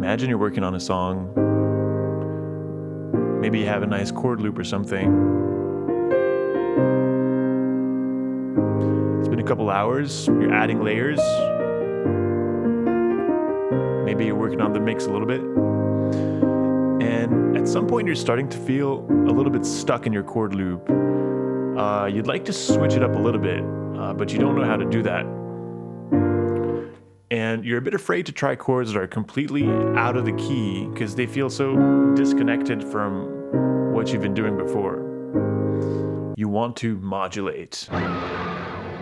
Imagine you're working on a song. Maybe you have a nice chord loop or something. It's been a couple hours, you're adding layers. Maybe you're working on the mix a little bit. And at some point you're starting to feel a little bit stuck in your chord loop. You'd like to switch it up a little bit, but you don't know how to do that. And you're a bit afraid to try chords that are completely out of the key because they feel so disconnected from what you've been doing before. You want to modulate,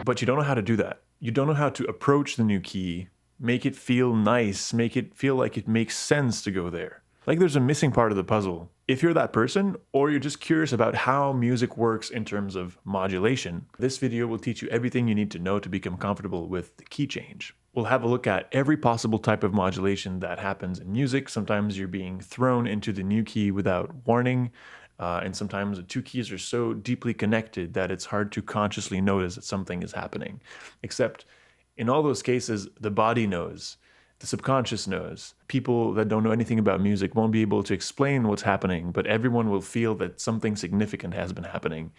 but you don't know how to do that. You don't know how to approach the new key, make it feel nice, make it feel like it makes sense to go there. Like there's a missing part of the puzzle. If you're that person, or you're just curious about how music works in terms of modulation, this video will teach you everything you need to know to become comfortable with the key change. We'll have a look at every possible type of modulation that happens in music. Sometimes you're being thrown into the new key without warning, and sometimes the two keys are so deeply connected that it's hard to consciously notice that something is happening. Except in all those cases, the body knows. The subconscious knows. People that don't know anything about music won't be able to explain what's happening, but everyone will feel that something significant has been happening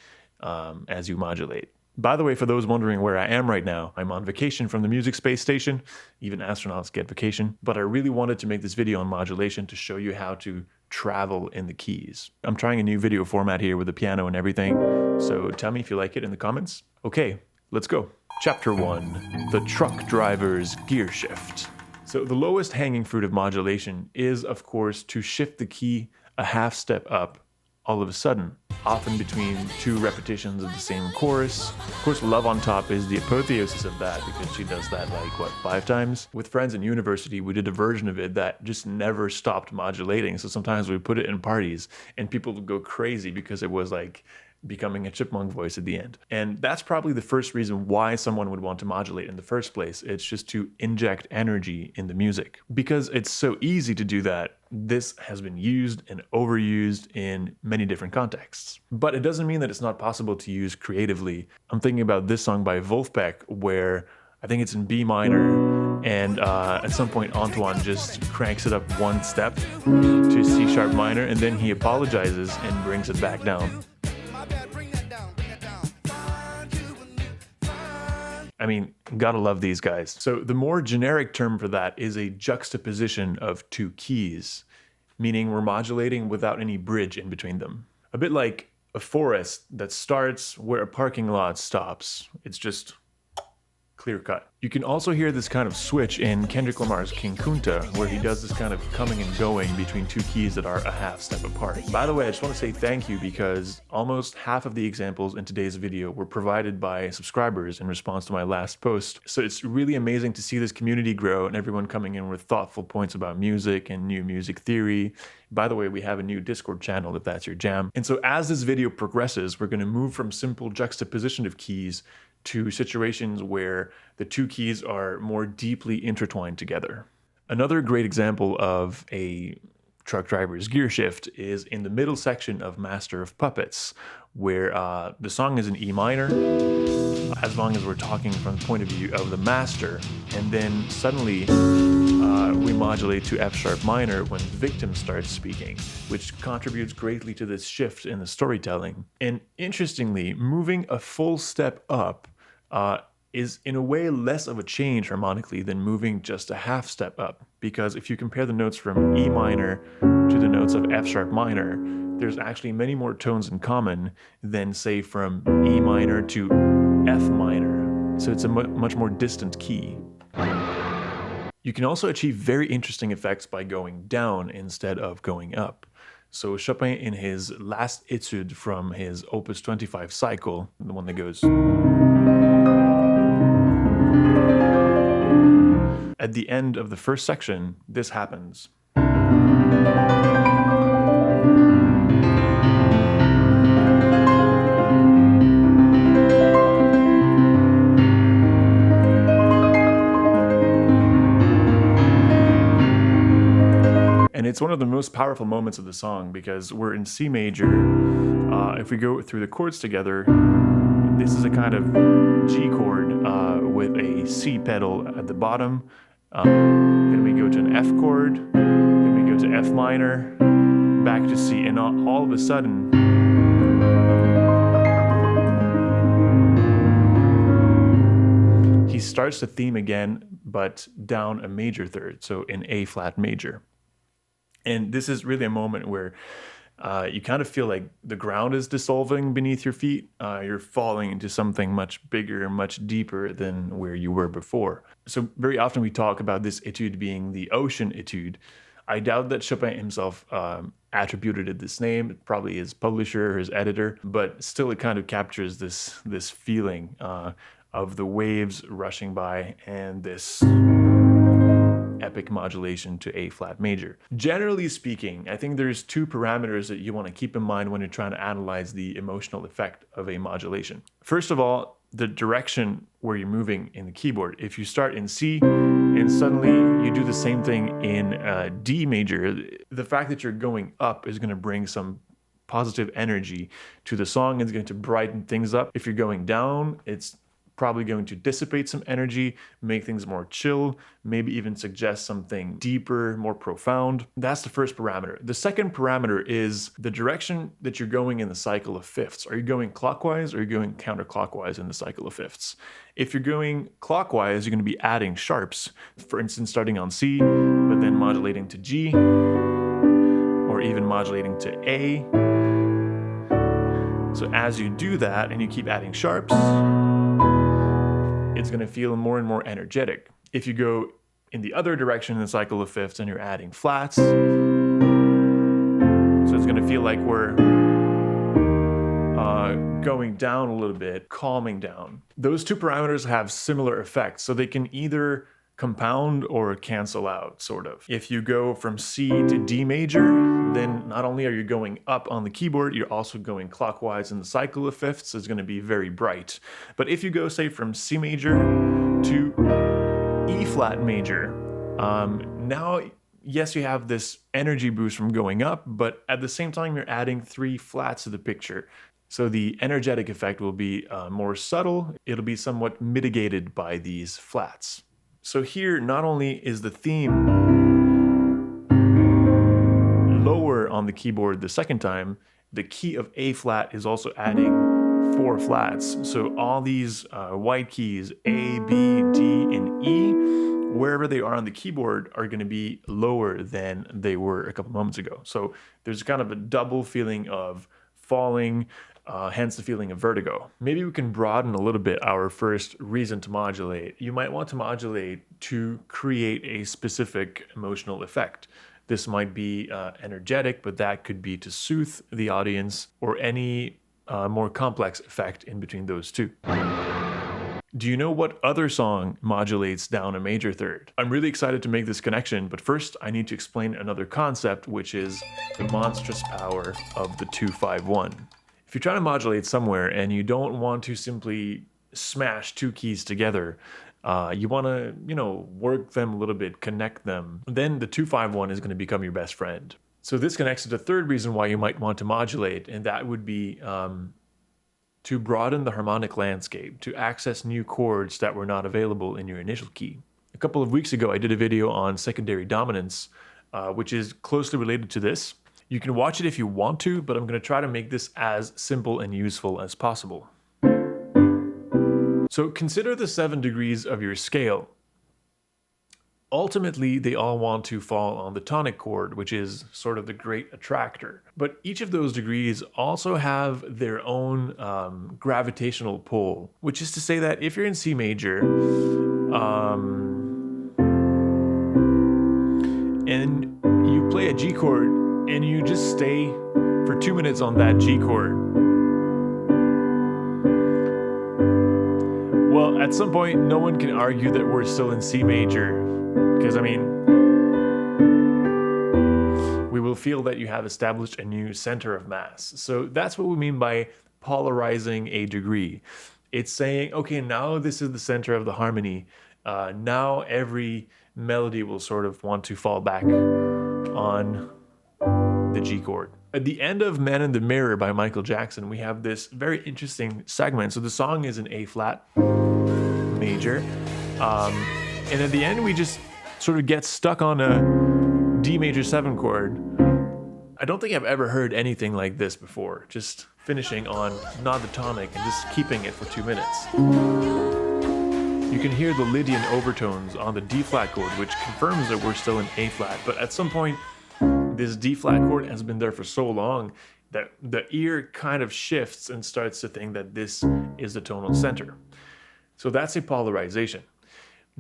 as you modulate. By the way, for those wondering where I am right now, I'm on vacation from the music space station. Even astronauts get vacation. But I really wanted to make this video on modulation to show you how to travel in the keys. I'm trying a new video format here with the piano and everything, so tell me if you like it in the comments. Okay, let's go. Chapter 1, the truck driver's gear shift. So the lowest hanging fruit of modulation is, of course, to shift the key a half step up all of a sudden, often between two repetitions of the same chorus. Of course, Love on Top is the apotheosis of that because she does that like, what, 5 times? With friends in university, we did a version of it that just never stopped modulating. So sometimes we put it in parties and people would go crazy because it was like becoming a chipmunk voice at the end. And that's probably the first reason why someone would want to modulate in the first place. It's just to inject energy in the music. Because it's so easy to do that, this has been used and overused in many different contexts. But it doesn't mean that it's not possible to use creatively. I'm thinking about this song by Wolfpack where I think it's in B minor, and at some point Antoine just cranks it up one step to C sharp minor, and then he apologizes and brings it back down. I mean, gotta love these guys. So the more generic term for that is a juxtaposition of two keys, meaning we're modulating without any bridge in between them. A bit like a forest that starts where a parking lot stops. It's just clear cut. You can also hear this kind of switch in Kendrick Lamar's King Kunta, where he does this kind of coming and going between two keys that are a half step apart. By the way, I just want to say thank you because almost half of the examples in today's video were provided by subscribers in response to my last post. So it's really amazing to see this community grow and everyone coming in with thoughtful points about music and new music theory. By the way, we have a new Discord channel if that's your jam. And so as this video progresses, we're going to move from simple juxtaposition of keys to situations where the two keys are more deeply intertwined together. Another great example of a truck driver's gear shift is in the middle section of Master of Puppets, where the song is in E minor, as long as we're talking from the point of view of the master, and then suddenly we modulate to F sharp minor when the victim starts speaking, which contributes greatly to this shift in the storytelling. And interestingly, moving a full step up is in a way less of a change harmonically than moving just a half step up, because if you compare the notes from E minor to the notes of F sharp minor, there's actually many more tones in common than, say, from E minor to F minor. So it's a much more distant key. You can also achieve very interesting effects by going down instead of going up. So Chopin, in his last etude from his Opus 25 cycle, the one that goes, at the end of the first section, this happens. And it's one of the most powerful moments of the song because we're in C major. If we go through the chords together, this is a kind of G chord with a C pedal at the bottom. Then we go to an F chord, then to F minor, back to C, and all of a sudden, he starts the theme again, but down a major third, so in A flat major. And this is really a moment where you kind of feel like the ground is dissolving beneath your feet. You're falling into something much bigger and much deeper than where you were before. So very often we talk about this etude being the ocean etude. I doubt that Chopin himself attributed it this name. It probably his publisher or his editor, but still it kind of captures this feeling of the waves rushing by and this epic modulation to A flat major. Generally speaking, I think there's two parameters that you want to keep in mind when you're trying to analyze the emotional effect of a modulation. First of all, the direction where you're moving in the keyboard. If you start in C and suddenly you do the same thing in D major, the fact that you're going up is going to bring some positive energy to the song. It's going to brighten things up. If you're going down, it's probably going to dissipate some energy, make things more chill, maybe even suggest something deeper, more profound. That's the first parameter. The second parameter is the direction that you're going in the cycle of fifths. Are you going clockwise or are you going counterclockwise in the cycle of fifths? If you're going clockwise, you're going to be adding sharps. For instance, starting on C, but then modulating to G, or even modulating to A. So as you do that and you keep adding sharps, it's going to feel more and more energetic. If you go in the other direction in the cycle of fifths and you're adding flats, so it's going to feel like we're going down a little bit, calming down. Those two parameters have similar effects, so they can either compound or cancel out, sort of. If you go from C to D major, then not only are you going up on the keyboard, you're also going clockwise in the cycle of fifths. It's going to be very bright. But if you go, say, from C major to E flat major, now, yes, you have this energy boost from going up, but at the same time, you're adding 3 flats to the picture. So the energetic effect will be more subtle. It'll be somewhat mitigated by these flats. So here, not only is the theme lower on the keyboard the second time, the key of A flat is also adding 4 flats. So all these white keys, A, B, D, and E, wherever they are on the keyboard, are going to be lower than they were a couple moments ago. So there's kind of a double feeling of falling, hence the feeling of vertigo. Maybe we can broaden a little bit our first reason to modulate. You might want to modulate to create a specific emotional effect. This might be energetic, but that could be to soothe the audience, or any more complex effect in between those two. Do you know what other song modulates down a major third? I'm really excited to make this connection, but first I need to explain another concept, which is the monstrous power of the 2-5-1. If you're trying to modulate somewhere and you don't want to simply smash 2 keys together, you want to, work them a little bit, connect them, then the 2-5-1 is going to become your best friend. So this connects to the third reason why you might want to modulate, and that would be to broaden the harmonic landscape, to access new chords that were not available in your initial key. A couple of weeks ago, I did a video on secondary dominance, which is closely related to this. You can watch it if you want to, but I'm going to try to make this as simple and useful as possible. So consider the 7 degrees of your scale. Ultimately, they all want to fall on the tonic chord, which is sort of the great attractor. But each of those degrees also have their own gravitational pull, which is to say that if you're in C major, and you play a G chord, and you just stay for 2 minutes on that G chord, well, at some point, no one can argue that we're still in C major, because, we will feel that you have established a new center of mass. So that's what we mean by polarizing a degree. It's saying, okay, now this is the center of the harmony. Now every melody will sort of want to fall back on the G chord. At the end of Man in the Mirror by Michael Jackson, we have this very interesting segment. So the song is in A flat major. And at the end, we just sort of get stuck on a D D major 7 chord. I don't think I've ever heard anything like this before, just finishing on not the tonic and just keeping it for 2 minutes. You can hear the Lydian overtones on the D flat chord, which confirms that we're still in A flat, but at some point, this D flat chord has been there for so long that the ear kind of shifts and starts to think that this is the tonal center. So that's a polarization.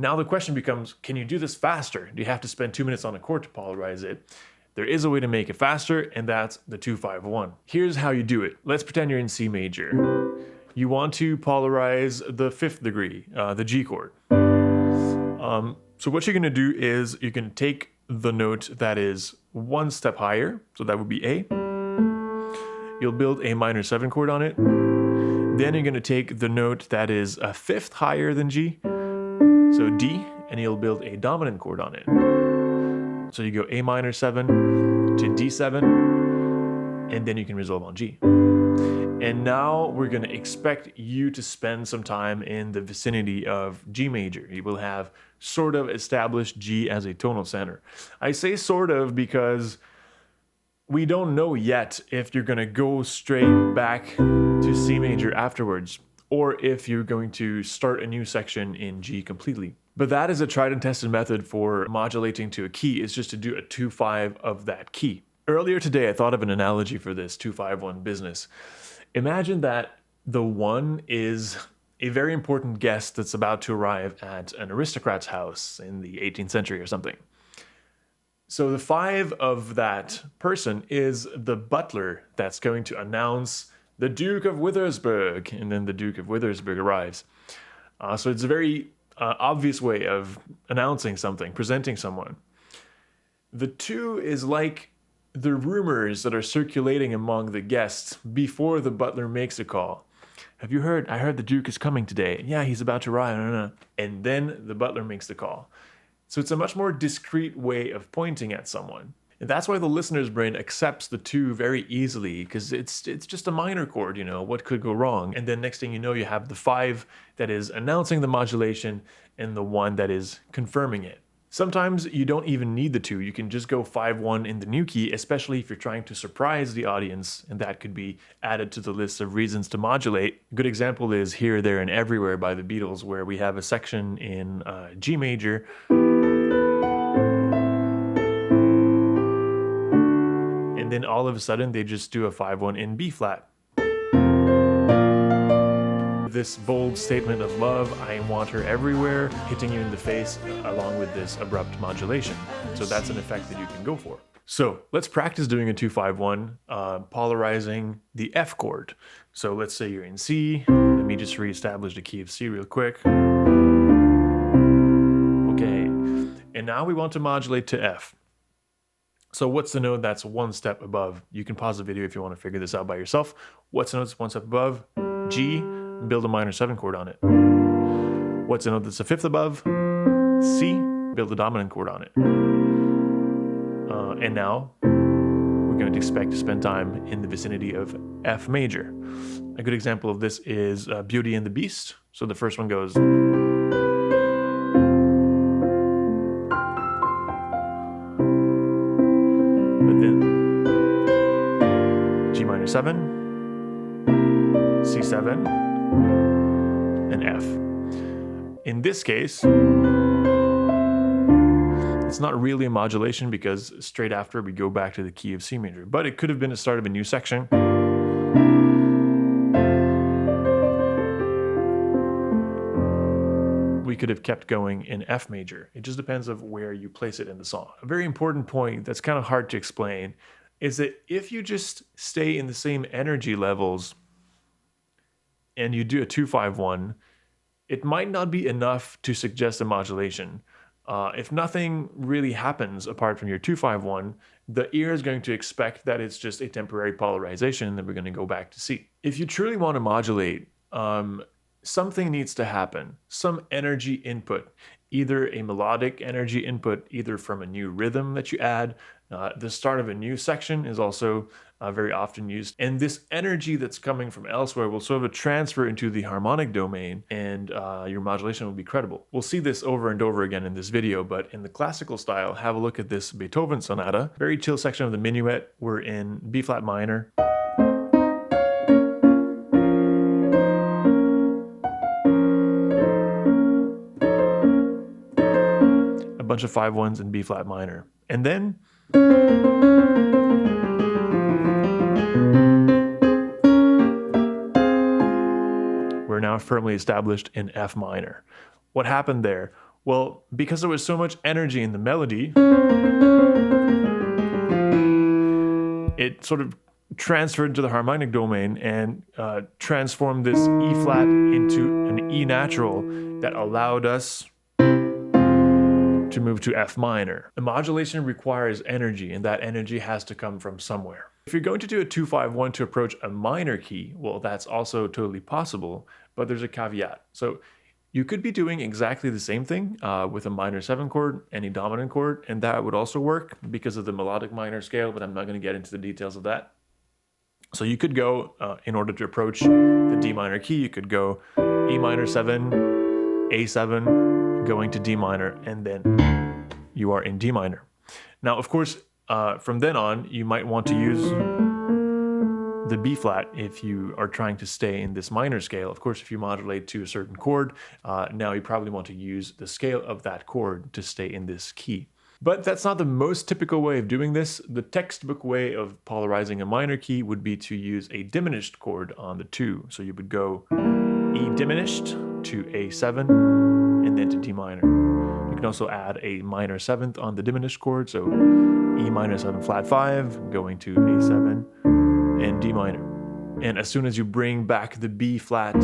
Now the question becomes, can you do this faster? Do you have to spend 2 minutes on a chord to polarize it? There is a way to make it faster, and that's the 2-5-1. Here's how you do it. Let's pretend you're in C major. You want to polarize the 5th degree, the G chord. So what you're gonna do is you're gonna take the note that is 1 step higher, so that would be A. You'll build a minor 7 chord on it. Then you're gonna take the note that is a 5th higher than G, so D, and you'll build a dominant chord on it. So you go A minor 7 to D7, and then you can resolve on G. And now we're going to expect you to spend some time in the vicinity of G major. You will have sort of established G as a tonal center. I say sort of because we don't know yet if you're going to go straight back to C major afterwards, or if you're going to start a new section in G completely. But that is a tried and tested method for modulating to a key, is just to do a 2-5 of that key. Earlier today, I thought of an analogy for this 2-5-1 business. Imagine that the 1 is a very important guest that's about to arrive at an aristocrat's house in the 18th century or something. So the 5 of that person is the butler that's going to announce the Duke of Withersburg, and then the Duke of Withersburg arrives. So it's a very obvious way of announcing something, presenting someone. The 2 is like the rumors that are circulating among the guests before the butler makes a call. Have you heard? I heard the Duke is coming today. Yeah, he's about to arrive. And then the butler makes the call. So it's a much more discreet way of pointing at someone. And that's why the listener's brain accepts the 2 very easily, because it's just a minor chord, you know, what could go wrong? And then next thing you know, you have the 5 that is announcing the modulation and the 1 that is confirming it. Sometimes you don't even need the 2. You can just go 5-1 in the new key, especially if you're trying to surprise the audience, and that could be added to the list of reasons to modulate. A good example is Here, There, and Everywhere by the Beatles, where we have a section in G major. And then all of a sudden they just do a 5-1 in B flat. This bold statement of love, I want her everywhere, hitting you in the face along with this abrupt modulation. So that's an effect that you can go for. So let's practice doing a 2-5-1, polarizing the F chord. So let's say you're in C. Let me just reestablish the key of C real quick. Okay, and now we want to modulate to F. So what's the note that's 1 step above? You can pause the video if you want to figure this out by yourself. What's the note that's 1 step above? G, build a minor 7 chord on it. What's the note that's a 5th above? C, build a dominant chord on it. And now we're going to expect to spend time in the vicinity of F major. A good example of this is Beauty and the Beast. So the first one goes... But then G minor 7, C7, and F. In this case, it's not really a modulation because straight after we go back to the key of C major, but it could have been the start of a new section. We could have kept going in F major. It just depends of where you place it in the song. A very important point that's kind of hard to explain is that if you just stay in the same energy levels and you do a 2-5-1, it might not be enough to suggest a modulation. If nothing really happens apart from your 2-5-1, the ear is going to expect that it's just a temporary polarization and then we're going to go back to C. If you truly want to modulate, something needs to happen, some energy input. either a melodic energy input, either from a new rhythm that you add. The start of a new section is also very often used. And this energy that's coming from elsewhere will sort of transfer into the harmonic domain, and your modulation will be credible. We'll see this over and over again in this video, but in the classical style, have a look at this Beethoven sonata. Very chill section of the minuet. We're in B flat minor. A bunch of 5/1s in B flat minor. And then we're now firmly established in F minor. What happened there? Well, because there was so much energy in the melody, it sort of transferred to the harmonic domain and transformed this E flat into an E natural that allowed us to move to F minor. The modulation requires energy, and that energy has to come from somewhere. If you're going to do a 2-5-1 to approach a minor key, well, that's also totally possible, but there's a caveat. So you could be doing exactly the same thing with a minor 7 chord, any dominant chord, and that would also work because of the melodic minor scale, but I'm not going to get into the details of that. So you could go, in order to approach the D minor key, you could go E minor 7, A7, going to D minor, and then you are in D minor. Now, of course, from then on, you might want to use the B flat if you are trying to stay in this minor scale. Of course, if you modulate to a certain chord, now you probably want to use the scale of that chord to stay in this key. But that's not the most typical way of doing this. The textbook way of polarizing a minor key would be to use a diminished chord on the 2. So you would go E diminished to A7 and then to D minor. You can also add a minor 7th on the diminished chord, so E minor 7 flat 5, going to A7 and D minor. And as soon as you bring back the B flat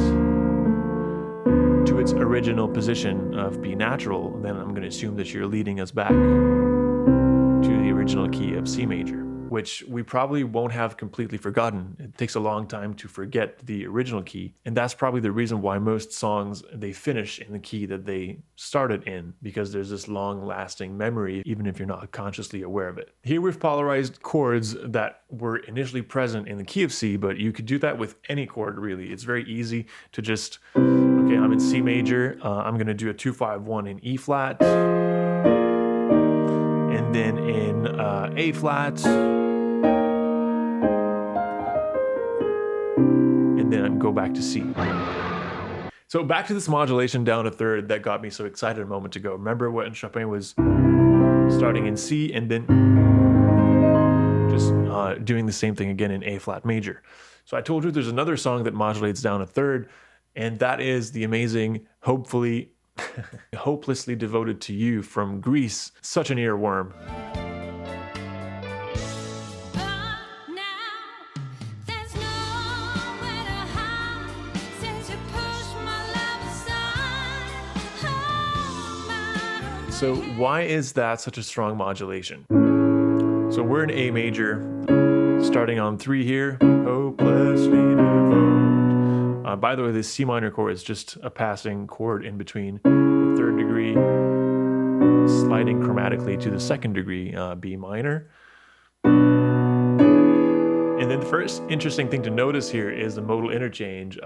to its original position of B natural, then I'm going to assume that you're leading us back to the original key of C major, which we probably won't have completely forgotten. It takes a long time to forget the original key, and that's probably the reason why most songs, they finish in the key that they started in, because there's this long-lasting memory, even if you're not consciously aware of it. Here we've polarized chords that were initially present in the key of C, but you could do that with any chord, really. It's very easy to just, okay, I'm in C major, I'm going to do a 2-5-1 in E flat, and then in A flat, and then go back to C. So back to this modulation down a third that got me so excited a moment ago. Remember when Chopin was starting in C and then just doing the same thing again in A flat major. So I told you there's another song that modulates down a third, and that is the amazing, hopefully, Hopelessly Devoted to You from Greece. Such an earworm. So why is that such a strong modulation? So we're in A major, starting on 3 here, hopelessly devoted. By the way, this C minor chord is just a passing chord in between the 3rd degree, sliding chromatically to the 2nd degree, B minor. And then the first interesting thing to notice here is the modal interchange.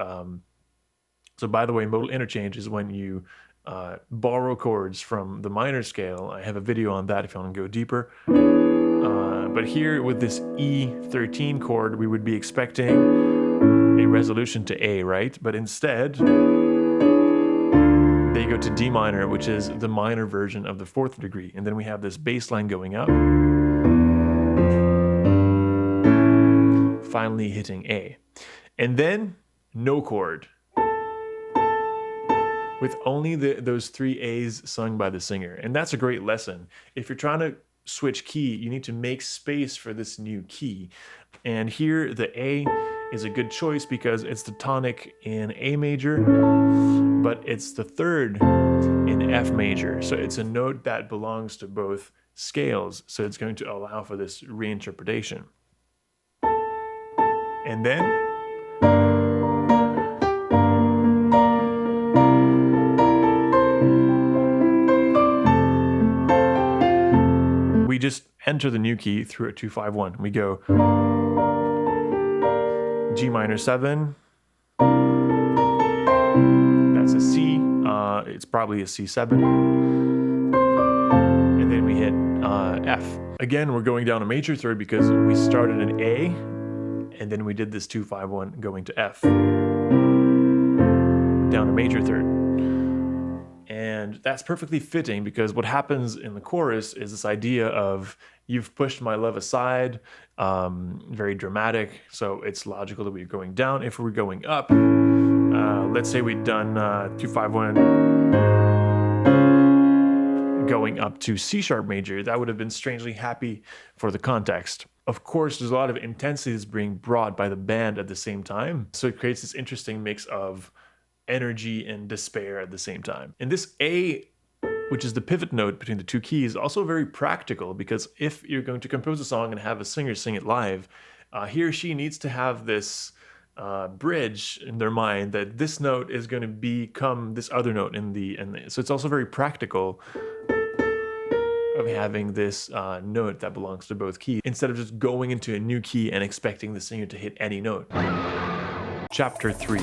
So by the way, modal interchange is when you borrow chords from the minor scale. I have a video on that if you want to go deeper. But here with this E13 chord, we would be expecting a resolution to A, right? But instead, they go to D minor, which is the minor version of the 4th degree. And then we have this bass line going up, finally hitting A. And then no chord, with only those 3 A's sung by the singer. And that's a great lesson. If you're trying to switch key, you need to make space for this new key. And here the A is a good choice because it's the tonic in A major, but it's the 3rd in F major. So it's a note that belongs to both scales. So it's going to allow for this reinterpretation. And then just enter the new key through a 2-5-1. We go G minor 7. That's a C. It's probably a C7. And then we hit F. Again, we're going down a major third because we started an A, and then we did this 2-5-1 going to F. Down a major third. And that's perfectly fitting because what happens in the chorus is this idea of you've pushed my love aside, very dramatic. So it's logical that we're going down. If we're going up, let's say we'd done 2-5-1 going up to C sharp major, that would have been strangely happy for the context. Of course, there's a lot of intensity that's being brought by the band at the same time. So it creates this interesting mix of energy and despair at the same time. And this A, which is the pivot note between the two keys, is also very practical because if you're going to compose a song and have a singer sing it live, he or she needs to have this bridge in their mind that this note is going to become this other note so it's also very practical of having this note that belongs to both keys instead of just going into a new key and expecting the singer to hit any note. Chapter 3.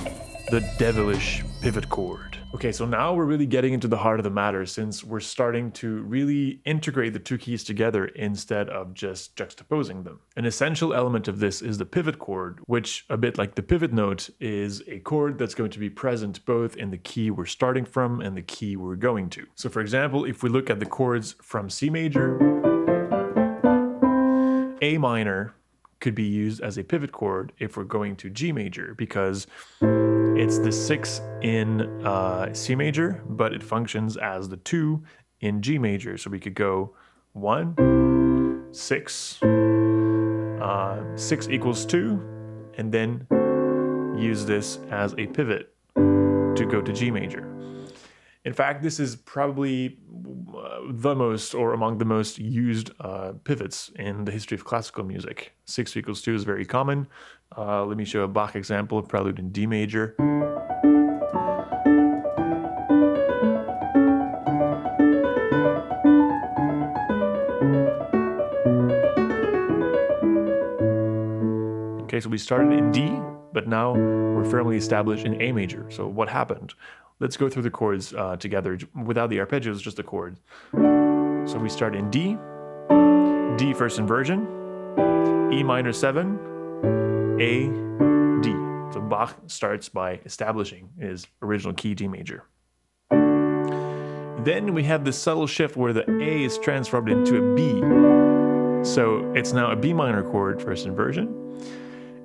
The devilish pivot chord. Okay, so now we're really getting into the heart of the matter since we're starting to really integrate the two keys together instead of just juxtaposing them. An essential element of this is the pivot chord, which, a bit like the pivot note, is a chord that's going to be present both in the key we're starting from and the key we're going to. So for example, if we look at the chords from C major, A minor could be used as a pivot chord if we're going to G major because it's the 6 in C major, but it functions as the 2 in G major. So we could go 1, 6, 6 equals 2, and then use this as a pivot to go to G major. In fact, this is probably the most or among the most used pivots in the history of classical music. 6 equals 2 is very common. Let me show a Bach example of prelude in D major. Okay, so we started in D, but now we're firmly established in A major. So what happened? Let's go through the chords together without the arpeggios, just the chords. So we start in D, D first inversion, E minor 7, A, D. So Bach starts by establishing his original key D major. Then we have this subtle shift where the A is transformed into a B. So it's now a B minor chord first inversion.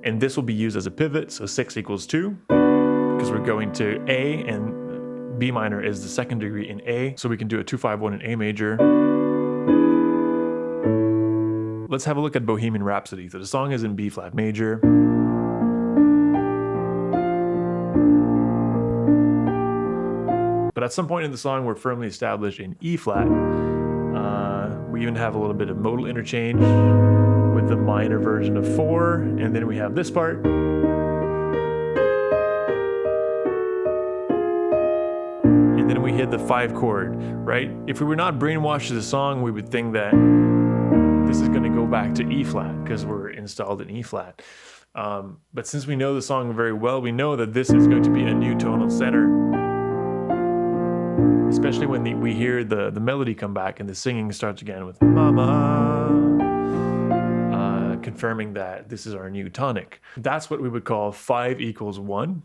And this will be used as a pivot, so 6 equals 2, because we're going to A and B minor is the second degree in A, so we can do a 2-5-1 in A major. Let's have a look at Bohemian Rhapsody. So the song is in B flat major. But at some point in the song, we're firmly established in E flat. We even have a little bit of modal interchange with the minor version of 4, and then we have this part. And then we hit the 5 chord, right? If we were not brainwashed to the song, we would think that this is going to go back to E flat because we're installed in E flat. But since we know the song very well, we know that this is going to be a new tonal center. Especially when we hear the melody come back and the singing starts again with mama, confirming that this is our new tonic. That's what we would call 5 equals 1,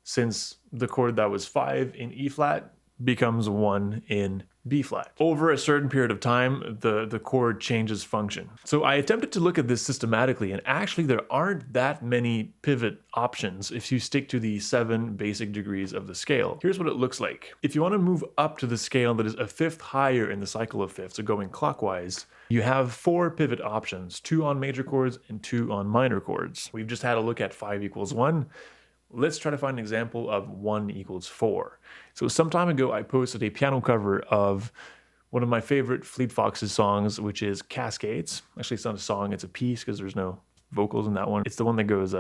since the chord that was 5 in E flat becomes 1 in B flat. Over a certain period of time, the chord changes function. So I attempted to look at this systematically, and actually there aren't that many pivot options if you stick to the 7 basic degrees of the scale. Here's what it looks like. If you want to move up to the scale that is a fifth higher in the cycle of fifths, so going clockwise, you have 4 pivot options, 2 on major chords and 2 on minor chords. We've just had a look at 5 equals 1. Let's try to find an example of 1 equals 4. So some time ago, I posted a piano cover of one of my favorite Fleet Foxes songs, which is Cascades. Actually, it's not a song, it's a piece because there's no vocals in that one. It's the one that goes...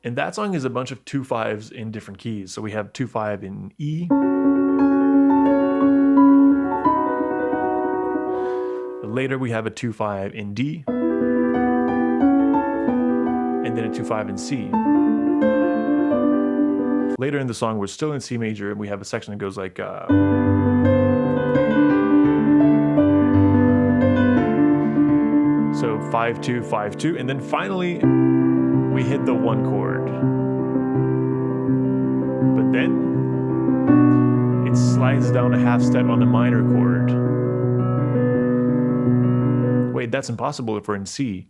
And that song is a bunch of 2/5s in different keys. So we have 2/5 in E, Later we have a 2-5 in D, and then a 2-5 in C. Later in the song, we're still in C major, and we have a section that goes like... So 5-2, 5-2, and then finally we hit the 1 chord. But then it slides down a half step on the minor chord. Wait, that's impossible if we're in C.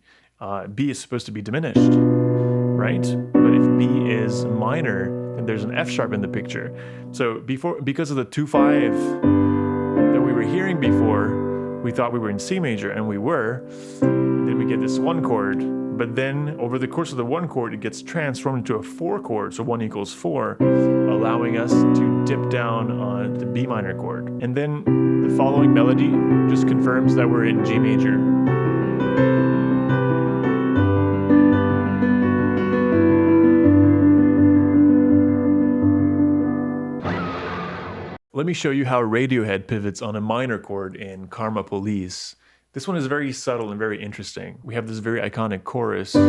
B is supposed to be diminished, right? But if B is minor, then there's an F sharp in the picture. So because of the 2-5 that we were hearing before, we thought we were in C major, and we were. Then we get this 1 chord, but then over the course of the 1 chord, it gets transformed into a 4 chord, so 1 equals 4, allowing us to dip down on the B minor chord. And then the following melody just confirms that we're in G major. Let me show you how Radiohead pivots on a minor chord in Karma Police. This one is very subtle and very interesting. We have this very iconic chorus. 3,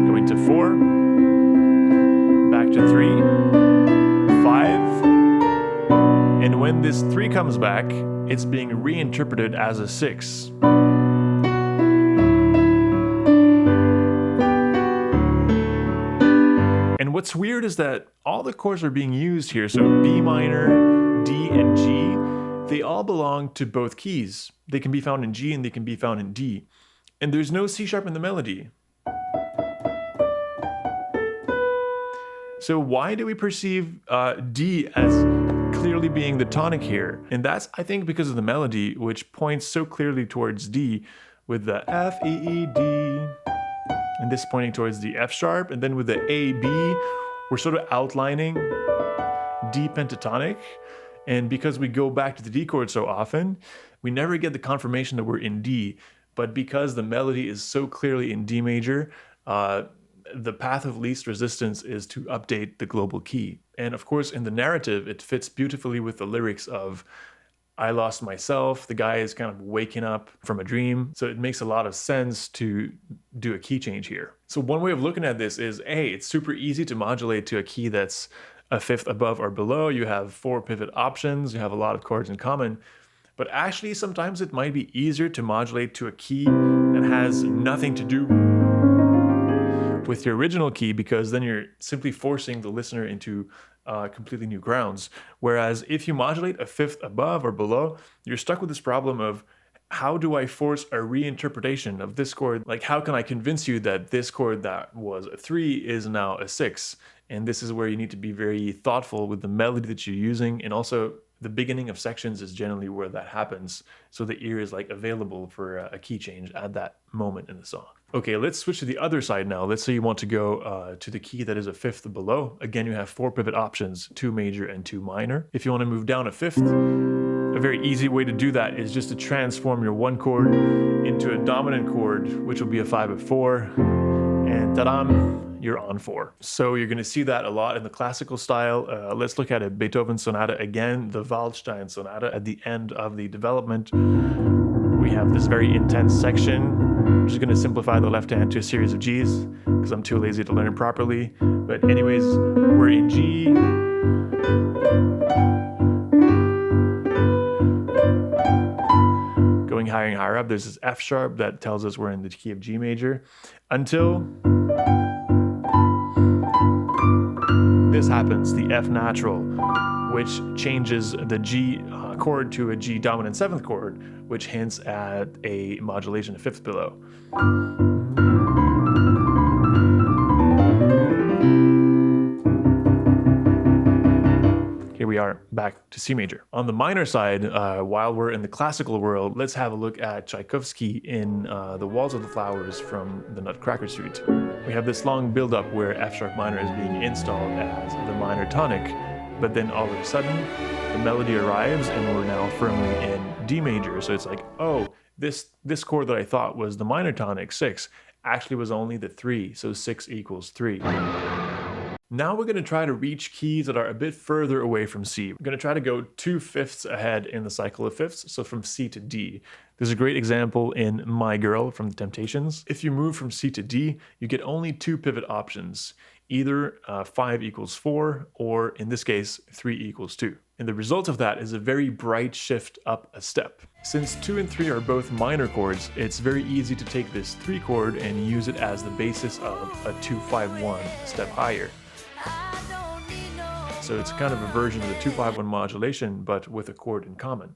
going to 4, back to 3, 5, and when this 3 comes back, it's being reinterpreted as a 6. And what's weird is that all the chords are being used here, so B minor, D, and G, they all belong to both keys. They can be found in G and they can be found in D. And there's no C sharp in the melody. So why do we perceive D as clearly being the tonic here? And that's, I think, because of the melody, which points so clearly towards D with the F, E, E, D. And this pointing towards the F sharp, and then with the A, B, we're sort of outlining D pentatonic. And because we go back to the D chord so often, we never get the confirmation that we're in D. But because the melody is so clearly in D major, the path of least resistance is to update the global key. And of course, in the narrative, it fits beautifully with the lyrics of I lost myself. The guy is kind of waking up from a dream. So it makes a lot of sense to do a key change here. So one way of looking at this is, hey, it's super easy to modulate to a key that's a fifth above or below. You have 4 pivot options. You have a lot of chords in common. But actually, sometimes it might be easier to modulate to a key that has nothing to do with your original key, because then you're simply forcing the listener into completely new grounds. Whereas if you modulate a fifth above or below, you're stuck with this problem of how do I force a reinterpretation of this chord? Like, how can I convince you that this chord that was a 3 is now a 6? And this is where you need to be very thoughtful with the melody that you're using, and also the beginning of sections is generally where that happens. So the ear is like available for a key change at that moment in the song. Okay, let's switch to the other side now. Let's say you want to go to the key that is a fifth below. Again, you have 4 pivot options, 2 major and 2 minor. If you want to move down a fifth, a very easy way to do that is just to transform your 1 chord into a dominant chord, which will be a 5/4, and ta-dam! You're on 4. So you're going to see that a lot in the classical style. Let's look at a Beethoven sonata again, the Waldstein sonata. At the end of the development, we have this very intense section. I'm just going to simplify the left hand to a series of Gs because I'm too lazy to learn it properly. But anyways, we're in G. Going higher and higher up, there's this F sharp that tells us we're in the key of G major until this happens, the F natural, which changes the G chord to a G dominant 7th chord, which hints at a modulation a fifth below. Here we are back to C major. On the minor side, while we're in the classical world, let's have a look at Tchaikovsky in The Waltz of the Flowers from the Nutcracker Suite. We have this long build-up where F sharp minor is being installed as the minor tonic, but then all of a sudden, the melody arrives and we're now firmly in D major. So it's like, oh, this chord that I thought was the minor tonic, 6, actually was only the 3, so 6 equals 3. Now we're going to try to reach keys that are a bit further away from C. We're going to try to go 2/5 ahead in the cycle of fifths, so from C to D. There's a great example in My Girl from The Temptations. If you move from C to D, you get only 2 pivot options, either 5 equals 4, or in this case, 3 equals 2. And the result of that is a very bright shift up a step. Since 2 and 3 are both minor chords, it's very easy to take this 3 chord and use it as the basis of a 2-5-1 step higher. So it's kind of a version of the 2-5-1 modulation, but with a chord in common.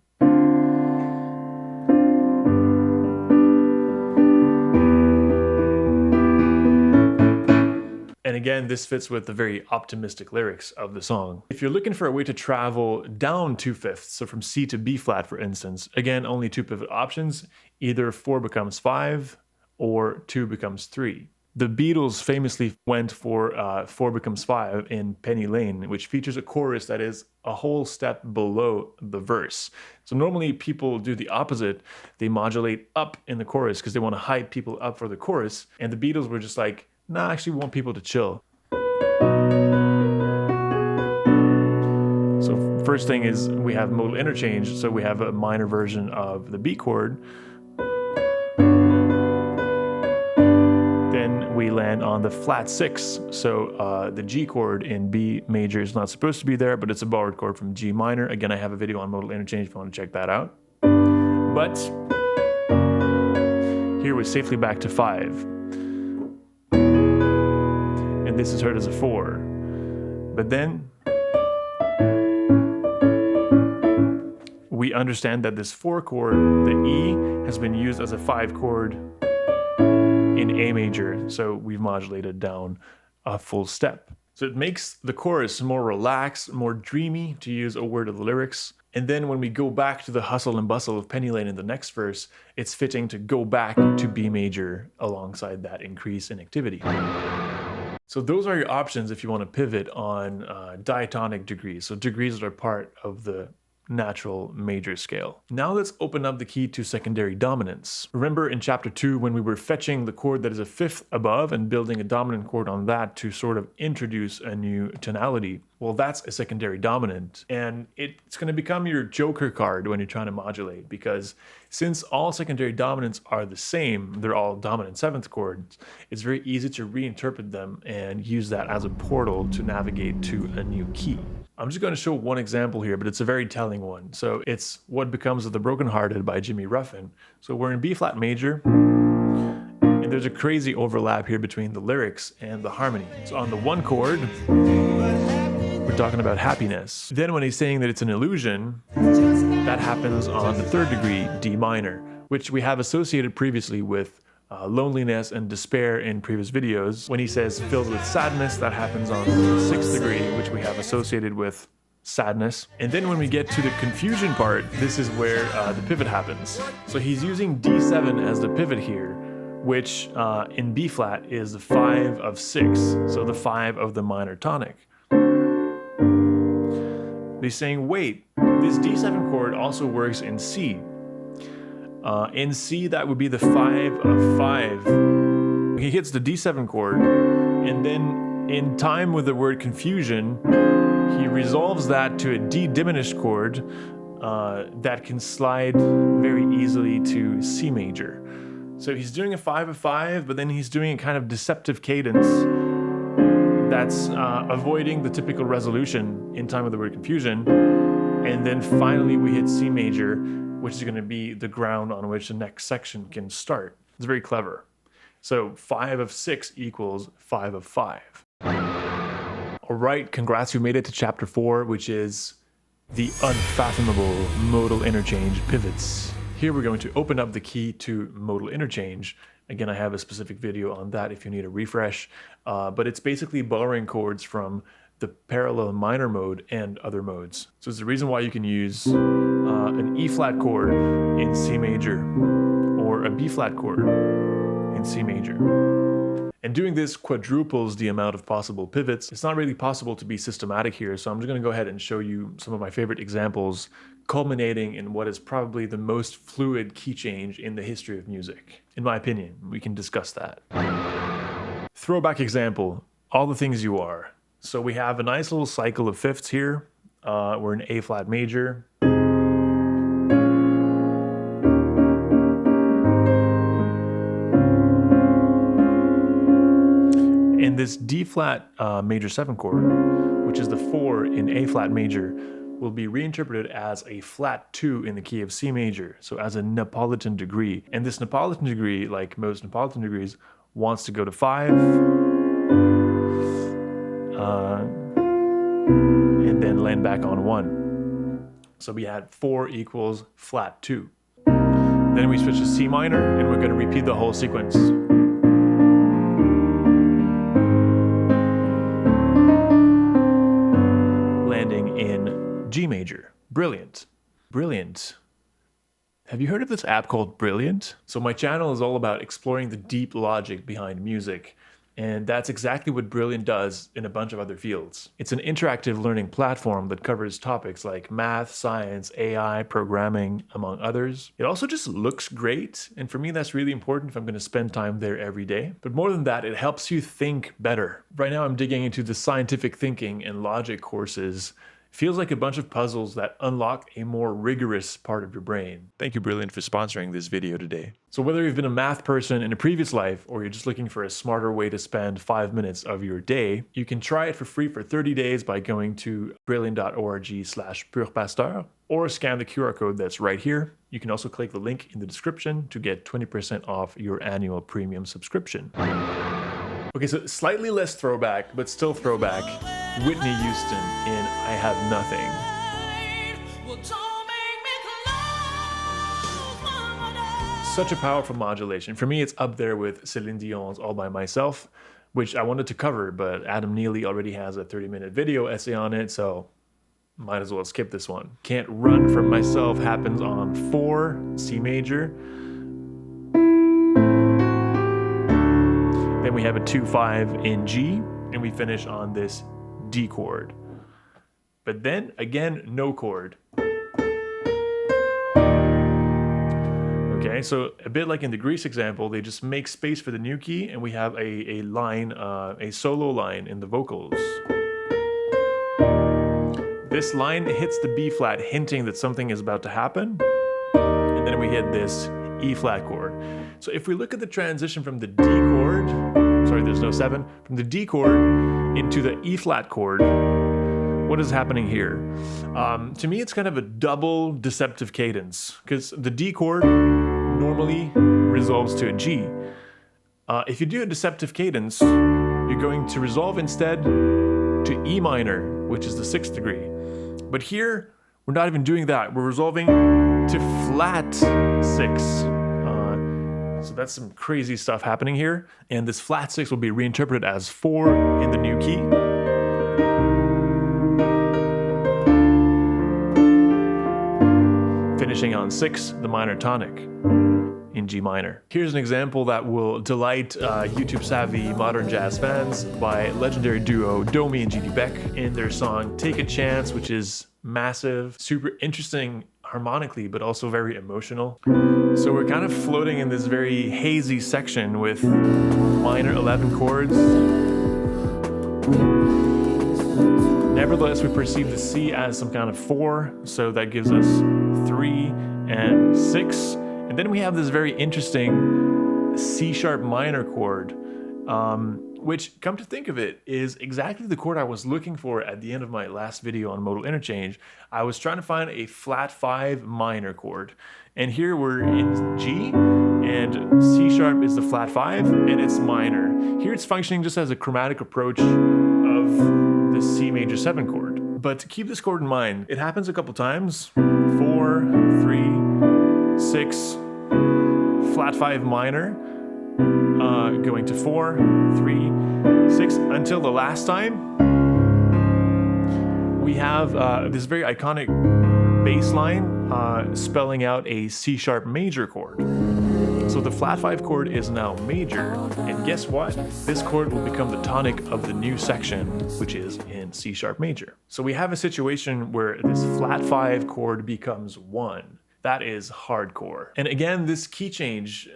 And again, this fits with the very optimistic lyrics of the song. If you're looking for a way to travel down 2/5, so from C to B flat, for instance, again, only 2 pivot options, either 4 becomes 5 or 2 becomes 3. The Beatles famously went for 4 becomes 5 in Penny Lane, which features a chorus that is a whole step below the verse. So normally people do the opposite. They modulate up in the chorus because they want to hype people up for the chorus. And the Beatles were just like, nah, actually we want people to chill. So first thing is we have modal interchange. So we have a minor version of the B chord. We land on the flat 6, so the G chord in B major is not supposed to be there, but it's a borrowed chord from G minor. Again, I have a video on modal interchange if you want to check that out. But here we're safely back to 5. And this is heard as a 4. But then we understand that this 4 chord, the E, has been used as a 5 chord in A major, so we've modulated down a full step. So it makes the chorus more relaxed, more dreamy, to use a word of the lyrics. And then when we go back to the hustle and bustle of Penny Lane in the next verse, it's fitting to go back to B major alongside that increase in activity. So those are your options if you want to pivot on diatonic degrees, so degrees that are part of the natural major scale. Now let's open up the key to secondary dominance. Remember in chapter 2 when we were fetching the chord that is a 5th above and building a dominant chord on that to sort of introduce a new tonality? Well, that's a secondary dominant, and it's going to become your joker card when you're trying to modulate, because since all secondary dominants are the same, they're all dominant 7th chords, it's very easy to reinterpret them and use that as a portal to navigate to a new key. I'm just going to show one example here, but it's a very telling one. So it's What Becomes of the Brokenhearted by Jimmy Ruffin. So we're in B flat major, and there's a crazy overlap here between the lyrics and the harmony. So on the 1 chord, we're talking about happiness. Then when he's saying that it's an illusion, that happens on the 3rd degree, D minor, which we have associated previously with loneliness and despair in previous videos. When he says filled with sadness, that happens on the 6th degree, which we have associated with sadness. And then when we get to the confusion part, this is where the pivot happens. So he's using D7 as the pivot here, which in B flat is the 5 of 6, so the 5 of the minor tonic. He's saying, wait, this D7 chord also works in C. In C, that would be the 5 of 5. He hits the D7 chord, and then in time with the word confusion, he resolves that to a D diminished chord that can slide very easily to C major. So he's doing a 5 of 5, but then he's doing a kind of deceptive cadence that's avoiding the typical resolution in time with the word confusion. And then finally we hit C major, which is going to be the ground on which the next section can start. It's very clever. So 5 of 6 equals 5 of 5. All right, congrats, you made it to chapter 4, which is the unfathomable modal interchange pivots. Here we're going to open up the key to modal interchange. Again, I have a specific video on that if you need a refresh, but it's basically borrowing chords from the parallel minor mode and other modes. So it's the reason why you can use an E flat chord in C major or a B flat chord in C major. And doing this quadruples the amount of possible pivots. It's not really possible to be systematic here, so I'm just going to go ahead and show you some of my favorite examples, culminating in what is probably the most fluid key change in the history of music. In my opinion, we can discuss that. Throwback example, All the Things You Are. So we have a nice little cycle of fifths here. We're in A flat major. And this D flat major 7 chord, which is the 4 in A flat major, will be reinterpreted as a flat 2 in the key of C major, so as a Neapolitan degree. And this Neapolitan degree, like most Neapolitan degrees, wants to go to 5, and then land back on 1. So we had 4 equals flat 2. Then we switch to C minor, and we're going to repeat the whole sequence. Landing in G major. Brilliant. Brilliant. Have you heard of this app called Brilliant? So my channel is all about exploring the deep logic behind music, and that's exactly what Brilliant does in a bunch of other fields. It's an interactive learning platform that covers topics like math, science, AI, programming, among others. It also just looks great, and for me that's really important if I'm going to spend time there every day. But more than that, it helps you think better. Right now I'm digging into the scientific thinking and logic courses. Feels like a bunch of puzzles that unlock a more rigorous part of your brain. Thank you, Brilliant, for sponsoring this video today. So whether you've been a math person in a previous life or you're just looking for a smarter way to spend 5 minutes of your day, you can try it for free for 30 days by going to brilliant.org/purpasteur or scan the QR code that's right here. You can also click the link in the description to get 20% off your annual premium subscription. Okay, so slightly less throwback, but still throwback. Whitney Houston in I Have Nothing. Such a powerful modulation. For me, it's up there with Celine Dion's All By Myself, which I wanted to cover, but Adam Neely already has a 30-minute video essay on it, so might as well skip this one. Can't Run From Myself happens on 4, C major. Then we have a 2-5 in G, and we finish on this D chord. But then, again, no chord. Okay, so a bit like in the Grease example, they just make space for the new key, and we have a line, a solo line in the vocals. This line hits the B flat, hinting that something is about to happen, and then we hit this E flat chord. So if we look at the transition from the D chord, sorry, there's no 7, from the D chord into the E flat chord, what is happening here? To me, it's kind of a double deceptive cadence, because the D chord normally resolves to a G. If you do a deceptive cadence, you're going to resolve instead to E minor, which is the 6th degree. But here, we're not even doing that. We're resolving to flat 6. So that's some crazy stuff happening here. And this flat 6 will be reinterpreted as 4 in the new key. Finishing on 6, the minor tonic in G minor. Here's an example that will delight YouTube-savvy modern jazz fans by legendary duo DOMi and BECK in their song Take a Chance, which is massive, super interesting harmonically, but also very emotional. So we're kind of floating in this very hazy section with minor 11 chords. Nevertheless, we perceive the C as some kind of 4, so that gives us 3 and 6. And then we have this very interesting C sharp minor chord, which, come to think of it, is exactly the chord I was looking for at the end of my last video on modal interchange. I was trying to find a flat 5 minor chord. And here we're in G, and C sharp is the flat 5, and it's minor. Here it's functioning just as a chromatic approach of the C major 7 chord. But keep this chord in mind. It happens a couple times. 4, 3, 6, flat 5 minor, going to 4, 3, 6, until the last time. We have this very iconic bass line spelling out a C sharp major chord. So the flat 5 chord is now major, and guess what? This chord will become the tonic of the new section, which is in C sharp major. So we have a situation where this flat 5 chord becomes 1. That is hardcore. And again, this key change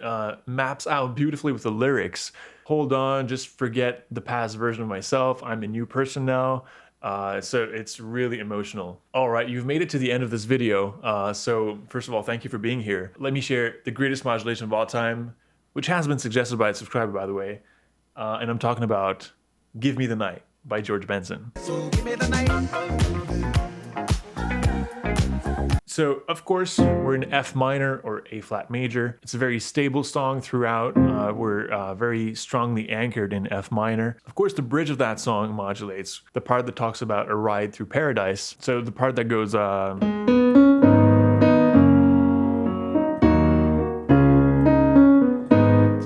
maps out beautifully with the lyrics. hold on, just forget the past version of myself. I'm a new person now. So it's really emotional. All right, you've made it to the end of this video. So first of all, thank you for being here. Let me share the greatest modulation of all time, which has been suggested by a subscriber, by the way. And I'm talking about Give Me the Night by George Benson. So give me the night. So, of course, we're in F minor or A flat major. It's a very stable song throughout. We're very strongly anchored in F minor. Of course, the bridge of that song modulates the part that talks about a ride through paradise. So the part that goes...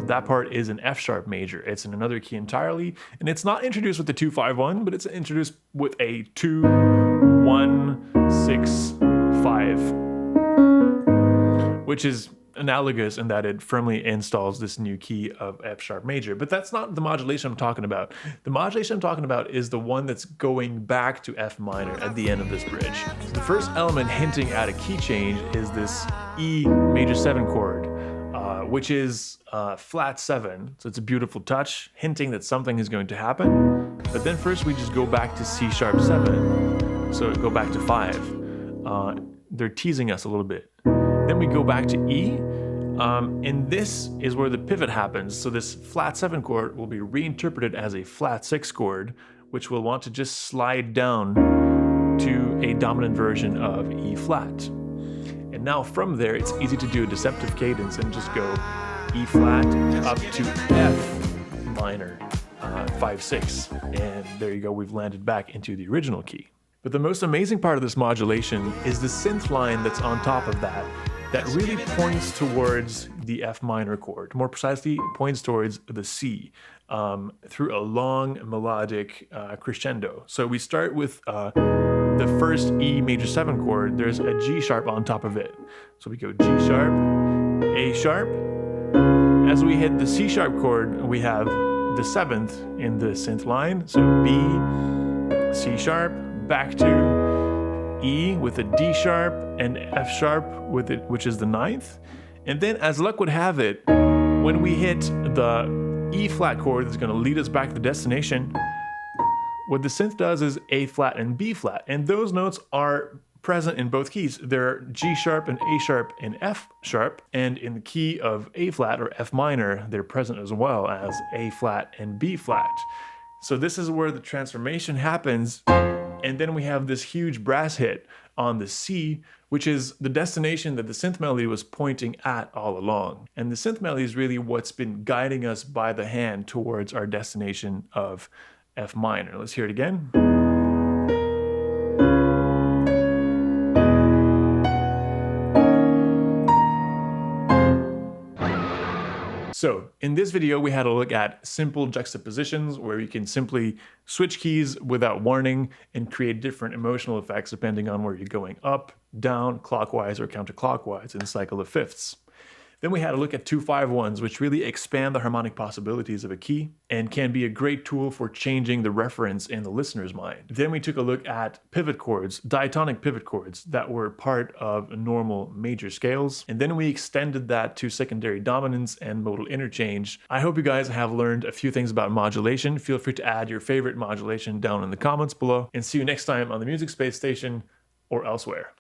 that part is an F sharp major. It's in another key entirely, and it's not introduced with the 2-5-1, but it's introduced with a 2-1-6-5, which is analogous in that it firmly installs this new key of F sharp major. But that's not the modulation I'm talking about. The modulation I'm talking about is the one that's going back to F minor at the end of this bridge. The first element hinting at a key change is this E major 7 chord, which is flat 7. So it's a beautiful touch, hinting that something is going to happen. But then first we just go back to C sharp 7. So go back to 5. They're teasing us a little bit. Then we go back to E, and this is where the pivot happens. So this flat 7 chord will be reinterpreted as a flat 6 chord, which will want to just slide down to a dominant version of E flat. And now from there, it's easy to do a deceptive cadence and just go E flat up to F minor, 5-6. And there you go, we've landed back into the original key. But the most amazing part of this modulation is the synth line that's on top of that really points towards the F minor chord. More precisely, points towards the C through a long melodic crescendo. So we start with the first E major 7 chord. There's a G sharp on top of it. So we go G sharp, A sharp. As we hit the C sharp chord, we have the 7th in the synth line. So B, C sharp, back to E with a D sharp and F sharp with it, which is the 9th. And then as luck would have it, when we hit the E flat chord that's going to lead us back to the destination, what the synth does is A flat and B flat. And those notes are present in both keys. They're G sharp and A sharp and F sharp. And in the key of A flat or F minor, they're present as well as A flat and B flat. So this is where the transformation happens. And then we have this huge brass hit on the C, which is the destination that the synth melody was pointing at all along. And the synth melody is really what's been guiding us by the hand towards our destination of F minor. Let's hear it again. So in this video, we had a look at simple juxtapositions where you can simply switch keys without warning and create different emotional effects depending on where you're going up, down, clockwise, or counterclockwise in a cycle of fifths. Then we had a look at 2-5-1s, which really expand the harmonic possibilities of a key and can be a great tool for changing the reference in the listener's mind. Then we took a look at pivot chords, diatonic pivot chords that were part of normal major scales. And then we extended that to secondary dominance and modal interchange. I hope you guys have learned a few things about modulation. Feel free to add your favorite modulation down in the comments below, and see you next time on the Music Space Station or elsewhere.